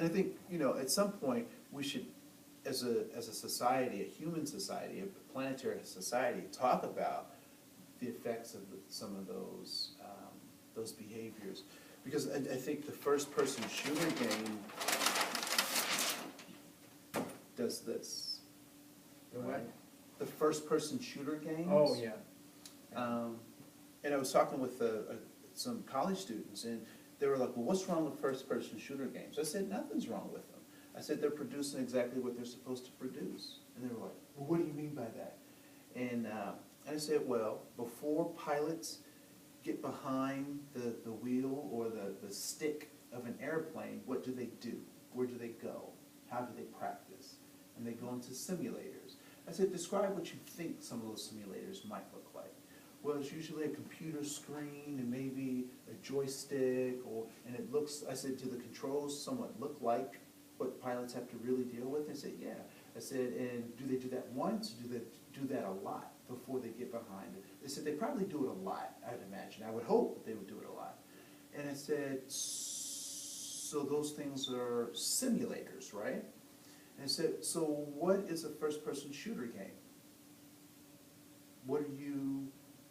And I think, at some point, we should, as a society, a human society, a planetary society, talk about the effects of some of those behaviors. Because I think the first-person shooter game does this. The what? The first-person shooter games. Oh, yeah. And I was talking with some college students, and they were like, well, what's wrong with first-person shooter games? I said, nothing's wrong with them. I said, they're producing exactly what they're supposed to produce. And they were like, well, what do you mean by that? And I said, well, before pilots get behind the wheel or the stick of an airplane, what do they do? Where do they go? How do they practice? And they go into simulators. I said, describe what you think some of those simulators might look like. Well, it's usually a computer screen and maybe a joystick, and it looks, I said, do the controls somewhat look like what pilots have to really deal with? They said, yeah. I said, and do they do that once, or do they do that a lot before they get behind it? They said they probably do it a lot, I'd imagine. I would hope that they would do it a lot. And I said, so those things are simulators, right? And I said, so what is a first-person shooter game? What are you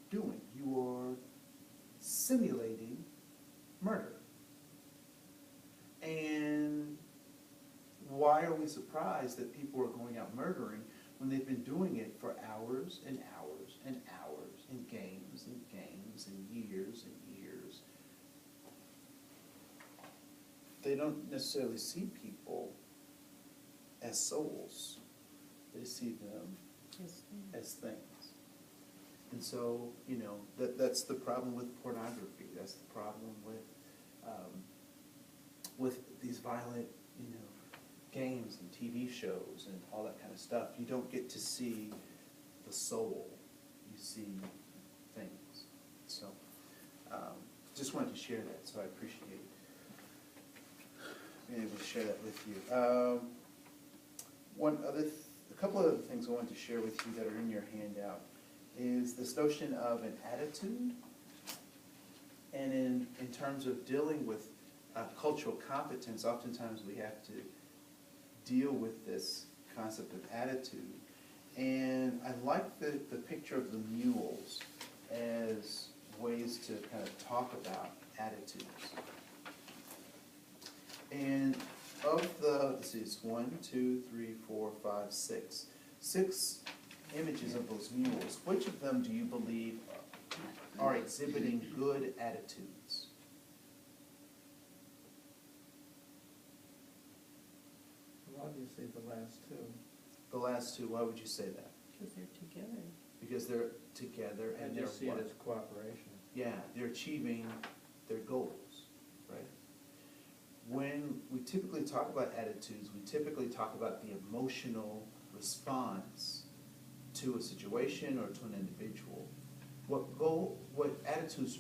doing? You are simulating murder. And why are we surprised that people are going out murdering when they've been doing it for hours and hours and hours, and games and games and years and years? They don't necessarily see people as souls. They see them as things. And so, that's the problem with pornography. That's the problem with these violent, games and TV shows and all that kind of stuff. You don't get to see the soul. You see things. So, just wanted to share that. So I appreciate being able to share that with you. A couple other things I wanted to share with you that are in your handout is this notion of an attitude, and in terms of dealing with cultural competence, oftentimes we have to deal with this concept of attitude. And I like the picture of the mules as ways to kind of talk about attitudes. And of let's see, it's 1, 2, 3, 4, 5, 6. 6 images of those mules. Which of them do you believe are exhibiting good attitudes? Well, obviously the last two. The last two, why would you say that? Because they're together. Because they're together and I they're just see it as cooperation. Yeah, they're achieving their goals, right? When we typically talk about attitudes, we typically talk about the emotional response to a situation or to an individual. What attitudes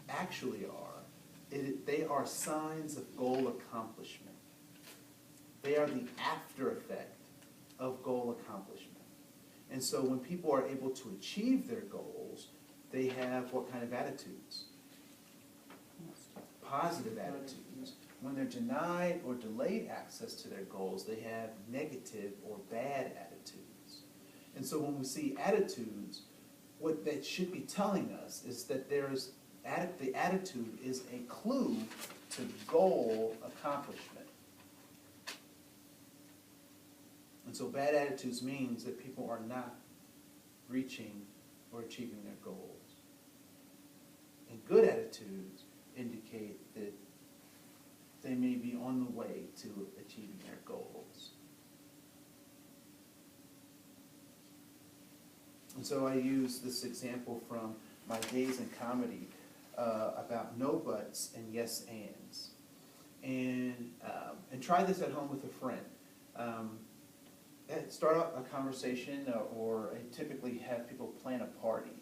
actually are, they are signs of goal accomplishment. They are the after effect of goal accomplishment. And so when people are able to achieve their goals, they have what kind of attitudes? Positive attitudes. When they're denied or delayed access to their goals, they have negative or bad attitudes. And so when we see attitudes, what that should be telling us is that the attitude is a clue to goal accomplishment. And so bad attitudes means that people are not reaching or achieving their goals. And good attitudes indicate that they may be on the way to achieving their goals. And so I use this example from my days in comedy about no buts and yes ands. And try this at home with a friend. Start out a conversation, or I typically have people plan a party.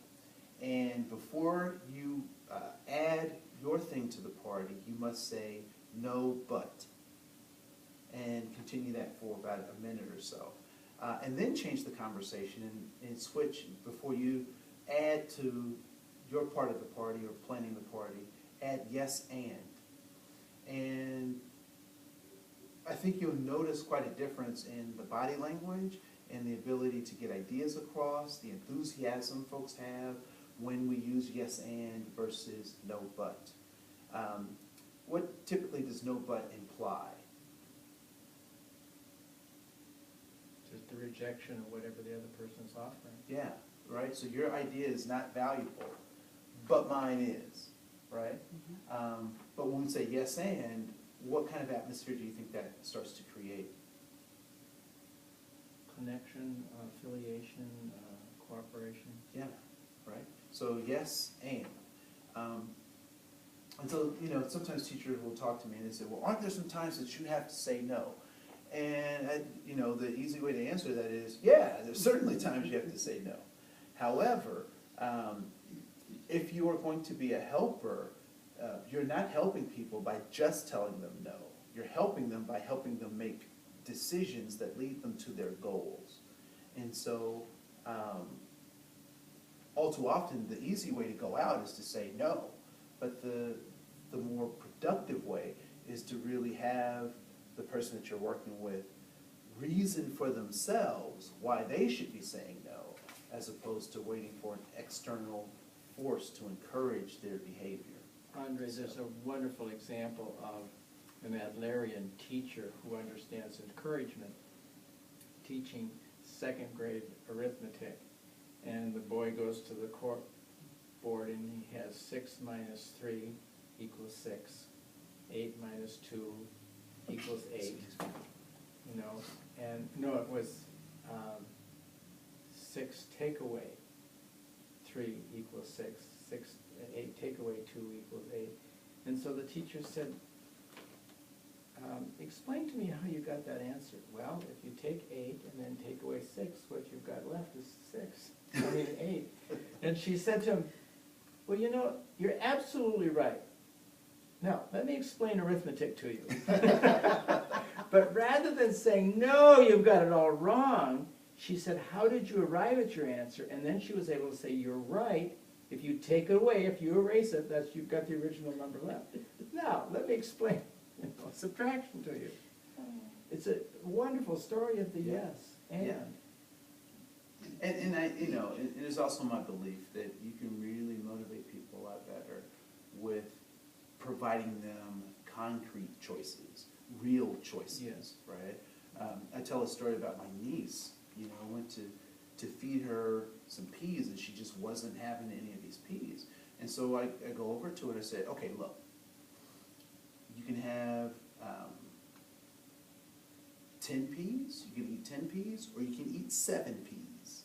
And before you add your thing to the party, you must say no but, and continue that for about a minute or so. And then change the conversation and switch before you add to your part of the party or planning the party, add yes and. And I think you'll notice quite a difference in the body language and the ability to get ideas across, the enthusiasm folks have when we use yes and versus no but. What typically does no but imply? Just the rejection of whatever the other person's offering. Yeah, right, so your idea is not valuable, but mine is, right? But when we say yes and, what kind of atmosphere do you think that starts to create? Connection, affiliation, cooperation. Yeah, right, so yes and. And so, you know, sometimes teachers will talk to me and they say, well, aren't there some times that you have to say no? And, you know, the easy way to answer that is, yeah, there's certainly times you have to say no. However, if you are going to be a helper, you're not helping people by just telling them no. You're helping them by helping them make decisions that lead them to their goals. And so, all too often, the easy way to go out is to say no. But the more productive way is to really have the person that you're working with reason for themselves why they should be saying no, as opposed to waiting for an external force to encourage their behavior. Andre, there's a wonderful example of an Adlerian teacher who understands encouragement, teaching second grade arithmetic. And the boy goes to the board and he has 6 minus 3 equals 6, 8 minus 2 equals 8, you know, and no, it was 6 take away 3 equals 6, 8 take away 2 equals 8. And so the teacher said, explain to me how you got that answer. Well, if you take 8 and then take away 6, what you've got left is 8. And she said to him, well, you know, you're absolutely right. Now, let me explain arithmetic to you. But rather than saying, no, you've got it all wrong, she said, how did you arrive at your answer? And then she was able to say, you're right. If you take it away, if you erase it, that's you've got the original number left. Now, let me explain subtraction to you. It's a wonderful story of the yes and. Yeah. And I, you know, it is also my belief that you can really motivate people a lot better with providing them concrete choices, real choices, Yes. right? I tell a story about my niece. You know, I went to feed her some peas and she just wasn't having any of these peas. And so I go over to her and I said, okay, look, you can have 10 peas, you can eat 10 peas, or you can eat 7 peas.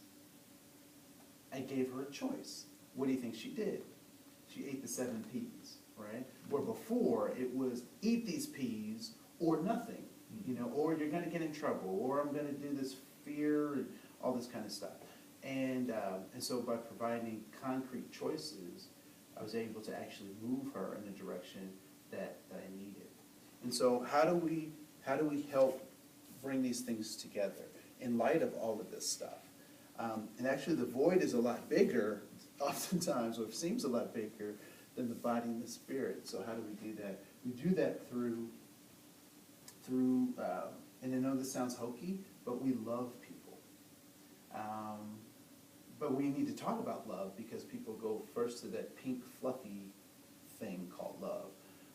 I gave her a choice. What do you think she did? She ate the 7 peas, right? Where before it was eat these peas or nothing, you know, or you're gonna get in trouble, or I'm gonna do this fear and all this kind of stuff. And so by providing concrete choices, I was able to actually move her in the direction that I needed. And so how do we help bring these things together in light of all of this stuff? And actually the void is a lot bigger, oftentimes, or it seems a lot bigger than the body and the spirit. So how do we do that? We do that through and I know this sounds hokey, but we love people. But we need to talk about love because people go first to that pink fluffy thing called love,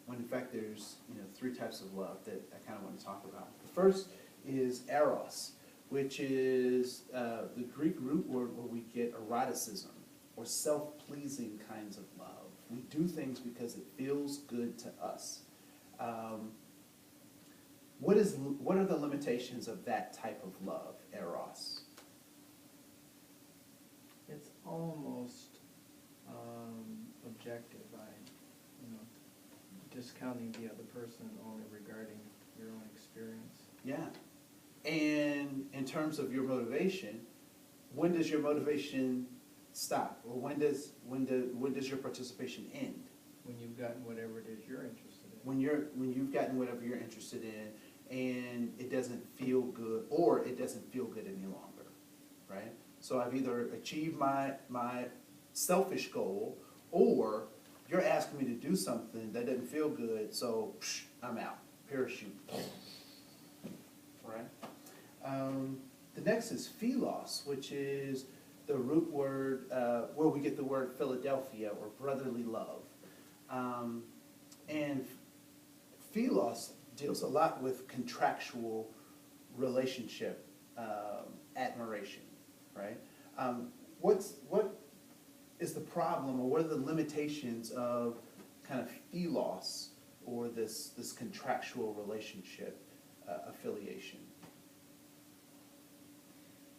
when in fact there's 3 types of love that I kind of want to talk about. The first is eros, which is the Greek root word where we get eroticism or self-pleasing kinds of love. We do things because it feels good to us. What are the limitations of that type of love, eros? It's almost objective by, discounting the other person and only regarding your own experience. Yeah. And in terms of your motivation, when does your motivation stop? Or when does your participation end? When you've gotten whatever it is you're interested in. When you've gotten whatever you're interested in and it doesn't feel good, or it doesn't feel good any longer, right? So I've either achieved my selfish goal, or you're asking me to do something that doesn't feel good, so I'm out. Parachute. The next is philos, which is the root word where we get the word Philadelphia or brotherly love. And philos deals a lot with contractual relationship admiration, right? What is the problem, or what are the limitations of kind of philos, or this contractual relationship affiliation?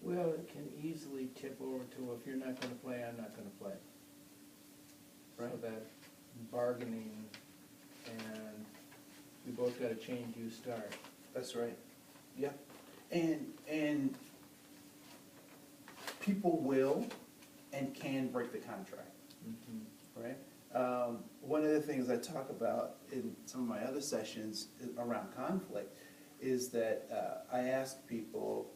Well, it can easily tip over to, if you're not gonna play, I'm not gonna play. Right. So that bargaining, and we both gotta change, you start. That's right. Yep. And people will and can break the contract, right? One of the things I talk about in some of my other sessions around conflict is that I ask people,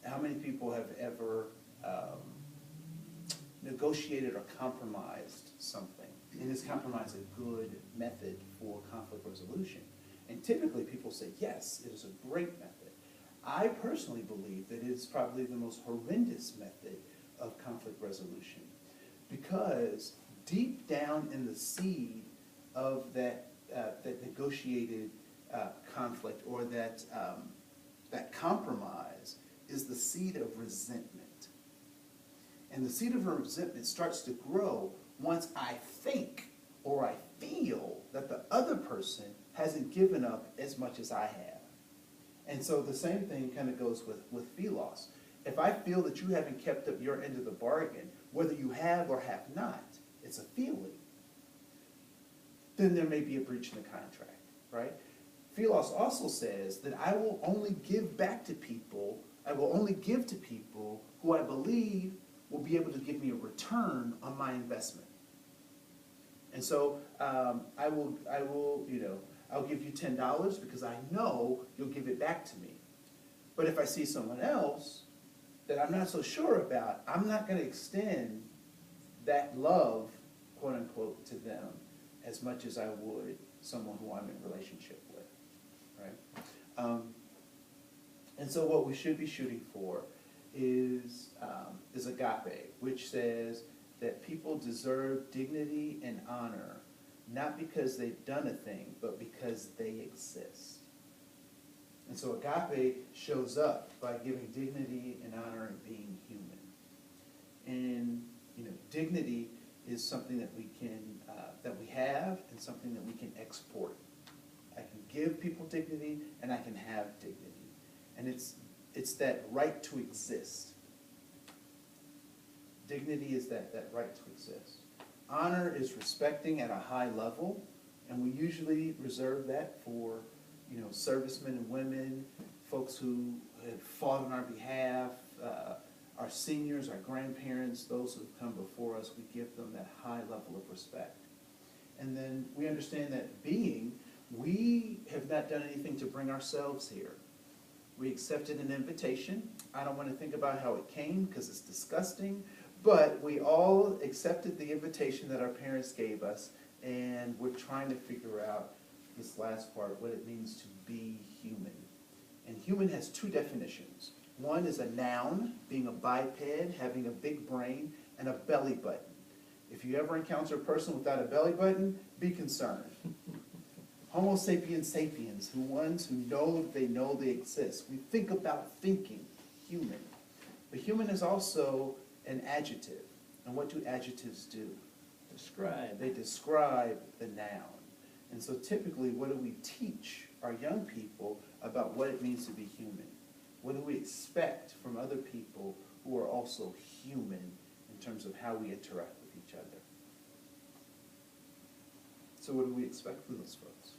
how many people have ever negotiated or compromised something? And is compromise a good method for conflict resolution? And typically people say, yes, it is a great method. I personally believe that it's probably the most horrendous method of conflict resolution, because deep down in the seed of that negotiated conflict, or that compromise, is the seed of resentment. And the seed of resentment starts to grow once I think or I feel that the other person hasn't given up as much as I have. And so the same thing kind of goes with philos. If I feel that you haven't kept up your end of the bargain, whether you have or have not, it's a feeling, then there may be a breach in the contract, right? Philos also says that I will only give back to people, I will only give to people who I believe will be able to give me a return on my investment. And so I will, I'll give you $10 because I know you'll give it back to me. But if I see someone else that I'm not so sure about, I'm not going to extend that love, quote unquote, to them as much as I would someone who I'm in relationship with, right? And so what we should be shooting for is agape, which says that people deserve dignity and honor, not because they've done a thing, but because they exist. And so agape shows up by giving dignity and honor and being human. And dignity is something that we can that we have, and something that we can export. I can give people dignity, and I can have dignity, and it's that right to exist. Dignity is that right to exist. Honor is respecting at a high level, and we usually reserve that for servicemen and women, folks who have fought on our behalf, our seniors, our grandparents, those who have come before us. We give them that high level of respect. And then we understand that we have not done anything to bring ourselves here. We accepted an invitation. I don't want to think about how it came because it's disgusting, but we all accepted the invitation that our parents gave us, and we're trying to figure out this last part, what it means to be human. And human has two definitions. One is a noun, being a biped, having a big brain, and a belly button. If you ever encounter a person without a belly button, be concerned. Homo sapiens sapiens, ones who know they exist. We think about thinking, human. But human is also an adjective. And what do adjectives do? Describe. They describe the noun. And so typically, what do we teach our young people about what it means to be human? What do we expect from other people who are also human in terms of how we interact with each other? So what do we expect from those folks?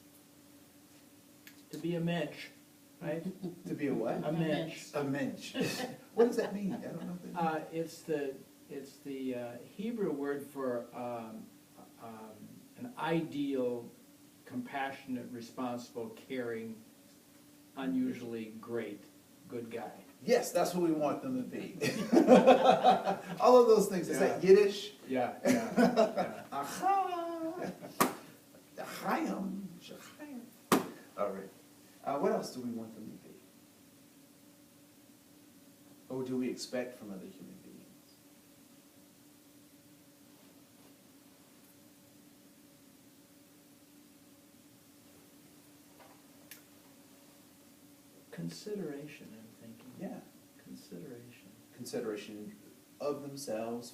To be a mensch, right? To be a what? A mensch. A mensch. What does that mean? I don't know what that means. It's the Hebrew word for an ideal, compassionate, responsible, caring, unusually great, good guy. Yes, that's what we want them to be. All of those things. Is that Yiddish? Yeah. Aha! Chaim. All right. What else do we want them to be? Or do we expect from other human beings? Consideration, I'm thinking. Yeah. Consideration. Consideration of themselves,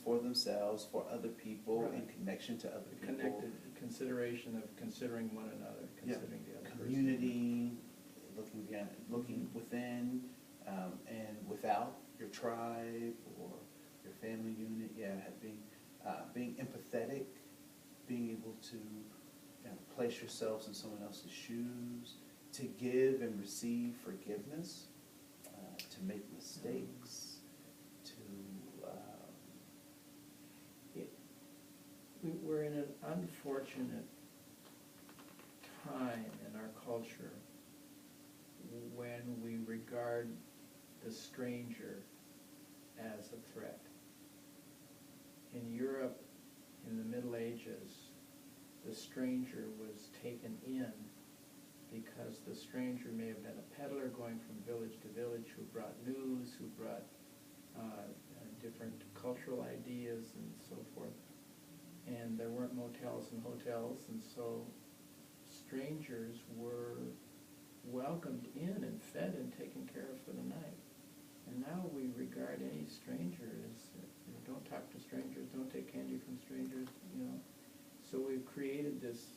for other people, Right. in connection to other people. Connected, consideration of considering one another, Yeah. considering the other person. Community, looking beyond, looking within, and without your tribe or your family unit, yeah, being empathetic, being able to, place yourselves in someone else's shoes, to give and receive forgiveness, to make mistakes, to, We're in an unfortunate time in our culture when we regard the stranger as a threat. In Europe, in the Middle Ages, the stranger was taken in because the stranger may have been a peddler going from village to village who brought news, who brought different cultural ideas and so forth. And there weren't motels and hotels, and so strangers were welcomed in and fed and taken care of for the night. And now we regard any stranger as, don't talk to strangers, don't take candy from strangers, So we've created this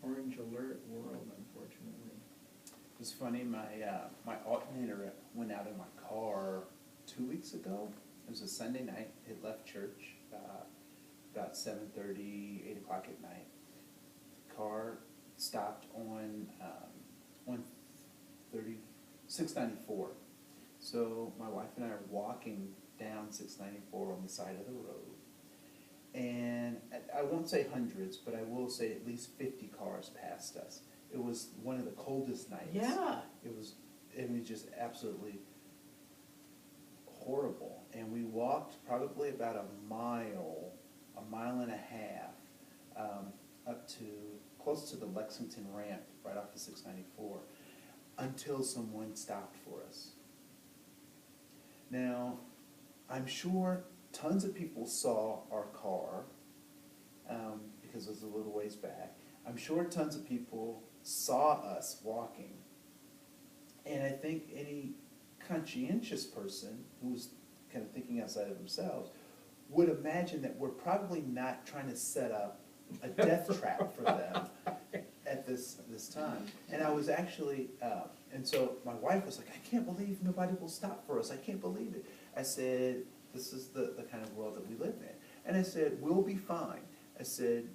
orange alert world, unfortunately. It was funny, my alternator went out in my car 2 weeks ago. It was a Sunday night, had left church, about 7:30, 8 o'clock at night. The car stopped on 694. So my wife and I are walking down 694 on the side of the road. And I won't say hundreds, but I will say at least 50 cars passed us. It was one of the coldest nights. Yeah. It was just absolutely horrible. And we walked probably about a mile and a half, up to close to the Lexington ramp right off of 694, until someone stopped for us. Now, I'm sure tons of people saw our car, because it was a little ways back. I'm sure tons of people saw us walking. And I think any conscientious person who's kind of thinking outside of themselves would imagine that we're probably not trying to set up a death trap for them at this time. And I was actually, and so my wife was like, I can't believe nobody will stop for us. I can't believe it. I said, this is the kind of world that we live in. And I said, we'll be fine. I said,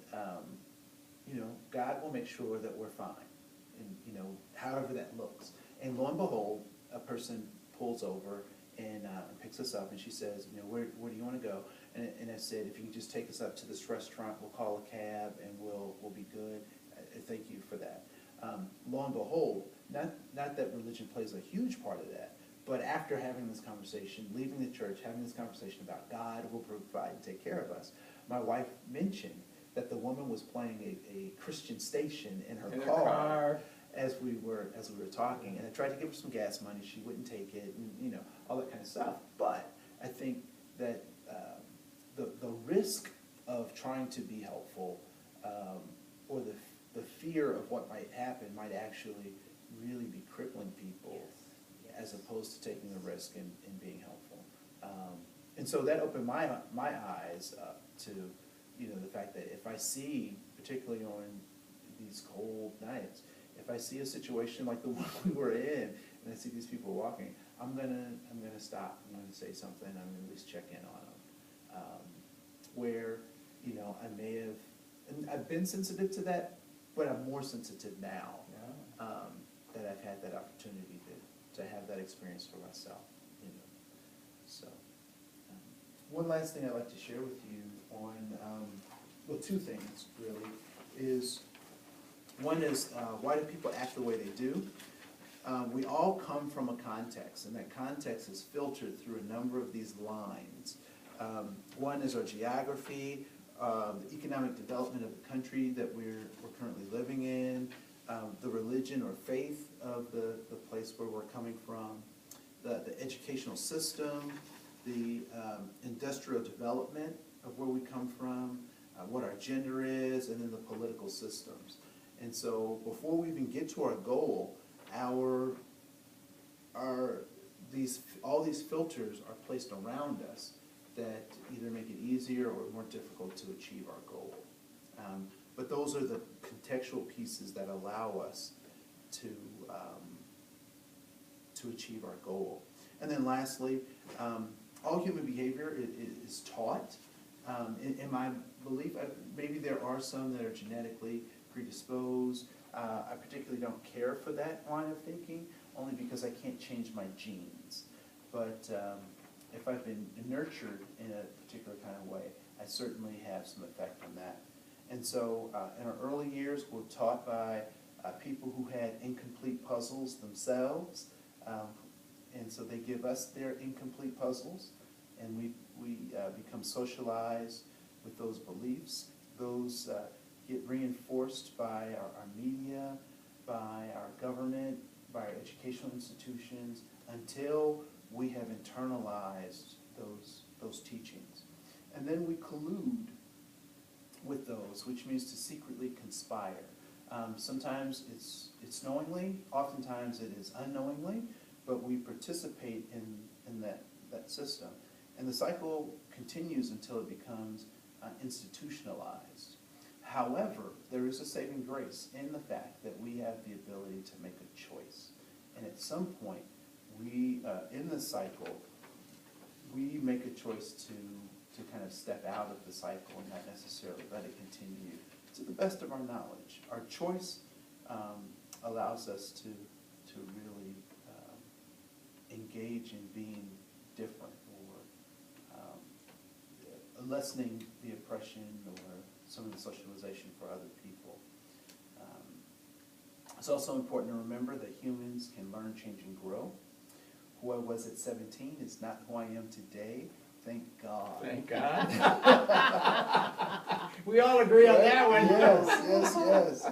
God will make sure that we're fine. And, however that looks. And lo and behold, a person pulls over and picks us up, and she says, where do you want to go? And I said, if you can just take us up to this restaurant, we'll call a cab and we'll be good. Thank you for that. Lo and behold, not that religion plays a huge part of that, but after having this conversation, leaving the church, having this conversation about God will provide and take care of us, my wife mentioned that the woman was playing a Christian station in her car. As we were talking, and I tried to give her some gas money, she wouldn't take it, and all that kind of stuff. But I think that the risk of trying to be helpful, or the fear of what might happen, might actually really be crippling people, yes. As opposed to taking the risk and being helpful. And so that opened my eyes up to the fact that if I see, particularly on these cold nights, if I see a situation like the one we were in, and I see these people walking, I'm gonna stop. I'm gonna say something. I'm gonna at least check in on them. Where I may have, and I've been sensitive to that, but I'm more sensitive now. Yeah. That I've had that opportunity to have that experience for myself. So one last thing I'd like to share with you on, well, two things really is. One is, why do people act the way they do? We all come from a context, and that context is filtered through a number of these lines. One is our geography, the economic development of the country that we're currently living in, the religion or faith of the place where we're coming from, the educational system, the industrial development of where we come from, what our gender is, and then the political systems. And so before we even get to our goal, all these filters are placed around us that either make it easier or more difficult to achieve our goal. But those are the contextual pieces that allow us to achieve our goal. And then lastly, all human behavior is taught. In my belief, maybe there are some that are genetically predisposed. I particularly don't care for that line of thinking, only because I can't change my genes. But if I've been nurtured in a particular kind of way, I certainly have some effect on that. And so in our early years, we're taught by people who had incomplete puzzles themselves. And so they give us their incomplete puzzles, and we become socialized with those beliefs. Those get reinforced by our media, by our government, by our educational institutions, until we have internalized those teachings. And then we collude with those, which means to secretly conspire. Sometimes it's knowingly, oftentimes it is unknowingly, but we participate in that system. And the cycle continues until it becomes institutionalized. However, there is a saving grace in the fact that we have the ability to make a choice. And at some point, we, in the cycle, we make a choice to kind of step out of the cycle and not necessarily let it continue to the best of our knowledge. Our choice allows us to really engage in being different, or lessening the oppression or some of the socialization for other people. It's also important to remember that humans can learn, change, and grow. Who I was at 17 is not who I am today. Thank God. Thank God. We all agree on that one. Yes.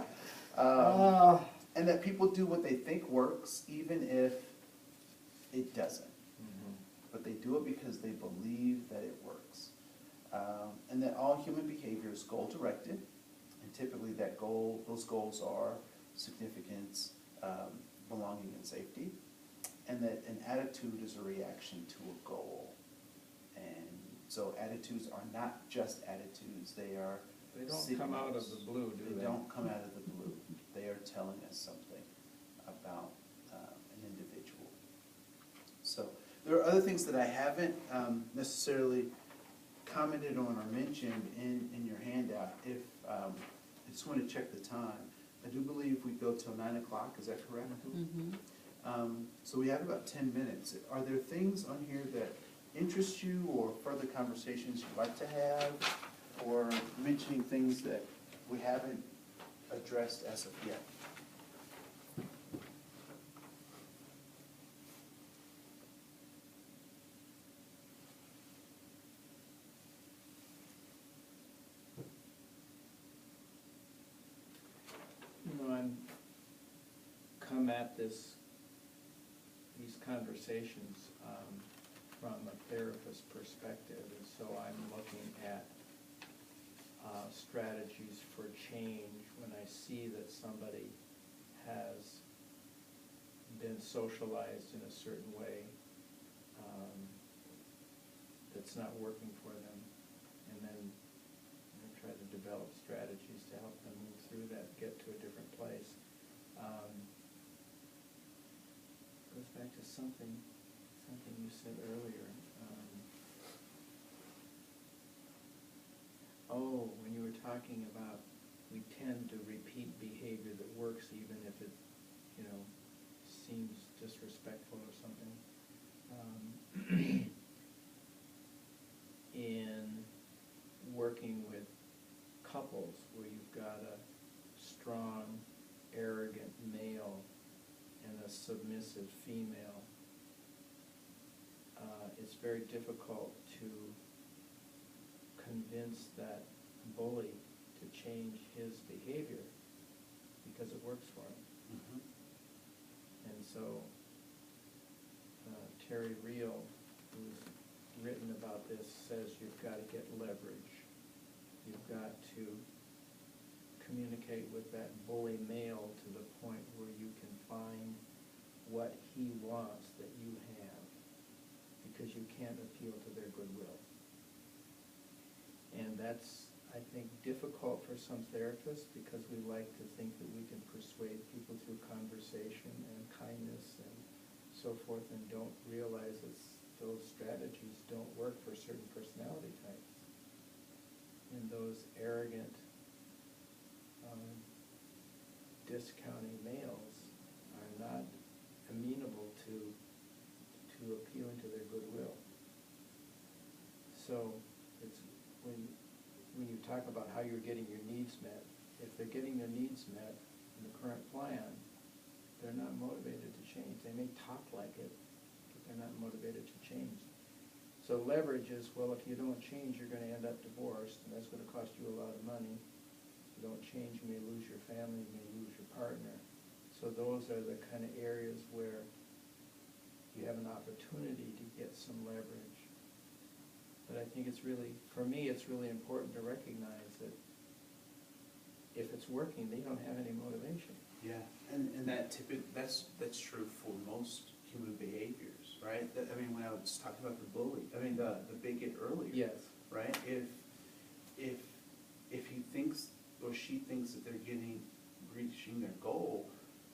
And that people do what they think works, even if it doesn't. Mm-hmm. But they do it because they believe that it works. And that all human behavior is goal-directed, and typically those goals are significance, belonging, and safety. And that an attitude is a reaction to a goal. And so attitudes are not just attitudes, they are They don't signals. come out of the blue, do they? They don't come out of the blue. They are telling us something about an individual. So there are other things that I haven't necessarily commented on or mentioned in your handout. If I just want to check the time. I do believe we go till 9 o'clock, is that correct? Mm-hmm. So we have about 10 minutes. Are there things on here that interest you, or further conversations you'd like to have, or mentioning things that we haven't addressed as of yet? You know, I'm come at these conversations from a therapist perspective, and so I'm looking at strategies for change when I see that somebody has been socialized in a certain way that's not working for them, and then try to develop strategies to help them move through that, get to a different place. Goes back to something you said earlier. When you were talking about we tend to repeat behavior that works even if it, seems disrespectful or something. In working with couples where you've got a strong, arrogant male and a submissive female, it's very difficult to convince that bully to change his behavior because it works for him. Mm-hmm. And so Terry Real, who's written about this, says you've got to get leverage. You've got to communicate with that bully male to the point where you can find what he wants that you have, because you can't appeal to their goodwill. And that's, I think, difficult for some therapists, because we like to think that we can persuade people through conversation and kindness and so forth, and don't realize that those strategies don't work for certain personality types. And those arrogant, discounting males are not amenable to appealing to their goodwill. So it's when you talk about how you're getting your needs met, if they're getting their needs met in the current plan, they're not motivated to change. They may talk like it, but they're not motivated to change. So leverage is, well, if you don't change, you're going to end up divorced, and that's going to cost you a lot of money. If you don't change, you may lose your family, you may lose your partner. So those are the kind of areas where you have an opportunity to get some leverage. But I think it's really, for me, it's really important to recognize that if it's working, they don't have any motivation. Yeah, and that's true for most human behaviors, right? I mean, when I was talking about the bully, the bigot earlier. Yes. Right? If he thinks or she thinks that they're reaching their goal,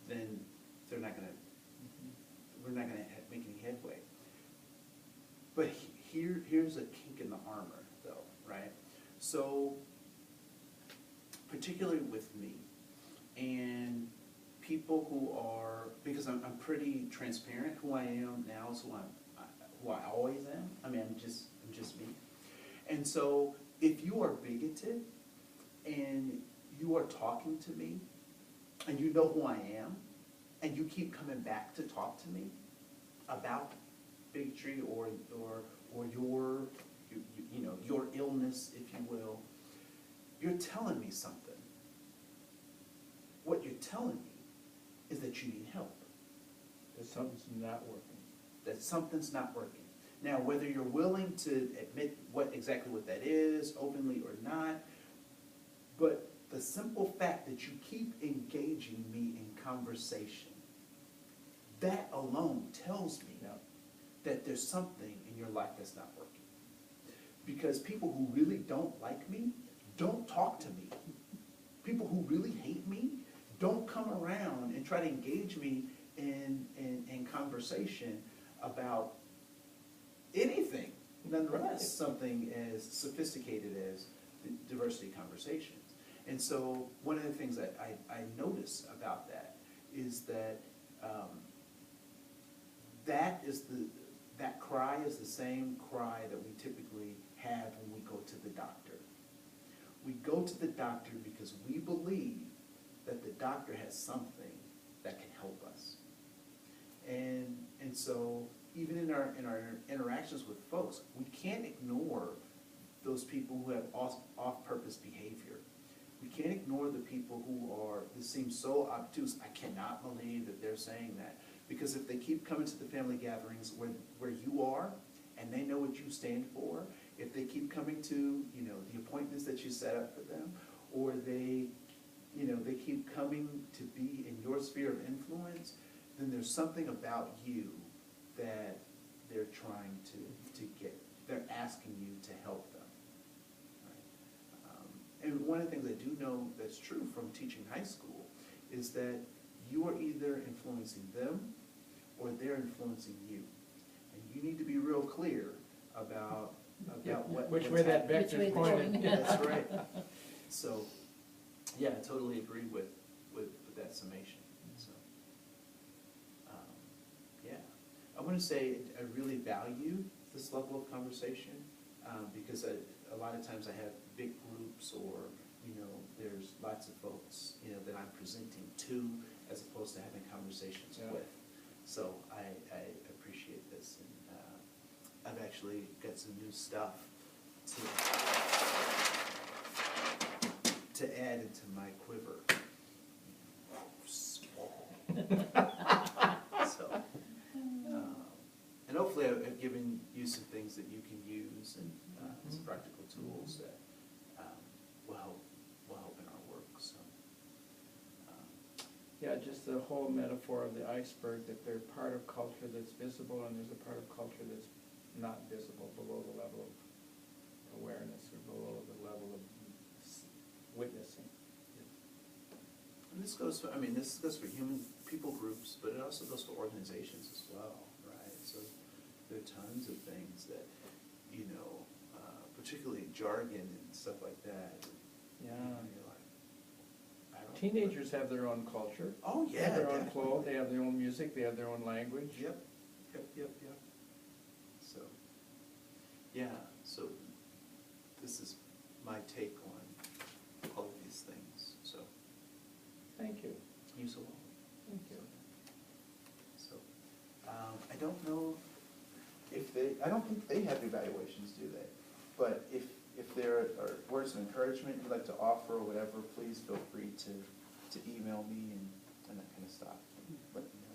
then they're not gonna, we're not gonna make any headway. But here's a kink in the armor, though, right? So, particularly with me, and people who are, because I'm pretty transparent, who I am now is who I always am. I mean, I'm just me. And so, if you are bigoted and you are talking to me, and you know who I am, and you keep coming back to talk to me about bigotry or your your illness, if you will, you're telling me something. What you're telling me is that you need help. That something's not working. That something's not working. Now, whether you're willing to admit exactly what that is, openly or not, but the simple fact that you keep engaging me in conversation, that alone tells me that there's something in your life that's not working. Because people who really don't like me don't talk to me. People who really hate me don't come around and try to engage me in conversation about anything, nonetheless something as sophisticated as diversity conversations. And so one of the things that I notice about that is that that cry is the same cry that we typically have when we go to the doctor. We go to the doctor because we believe that the doctor has something that can help us. And so even in our interactions with folks, we can't ignore those people who have off-purpose behavior. We can't ignore the people who are, this seems so obtuse, I cannot believe that they're saying that. Because if they keep coming to the family gatherings where you are, and they know what you stand for, if they keep coming to, the appointments that you set up for them, or they keep coming to be in your sphere of influence, then there's something about you that they're trying to get. They're asking you to help them. Right? And one of the things I do know that's true from teaching high school is that you are either influencing them or they're influencing you. And you need to be real clear about which way that vector's pointed. That's right. So, yeah, I totally agree with that summation. So, yeah, I want to say I really value this level of conversation because a lot of times I have big groups or there's lots of folks that I'm presenting to as opposed to having conversations with. So I appreciate this, and I've actually got some new stuff to add into my quiver. So, and hopefully things that you can use and some practical tools that will help in our work, so. Yeah, just the whole metaphor of the iceberg, that they're part of culture that's visible and there's a part of culture that's not visible, below the level of awareness or below the level of witnessing. And this goes for, I mean, this goes for human people groups, but it also goes for organizations as well, right? So there are tons of things that, you know, particularly jargon and stuff like that. Yeah. You're like, I don't. Teenagers have their own culture. Oh, They have yeah, their own definitely. clothes, they have their own music, they have their own language. Yep. So, yeah, so this is my take on all of these things, so. Thank you. You so welcome. Thank you. So, I don't know if I don't think they have evaluations, do they? But if there are words of encouragement you'd like to offer or whatever, please feel free to email me and that kind of stuff. Let me know.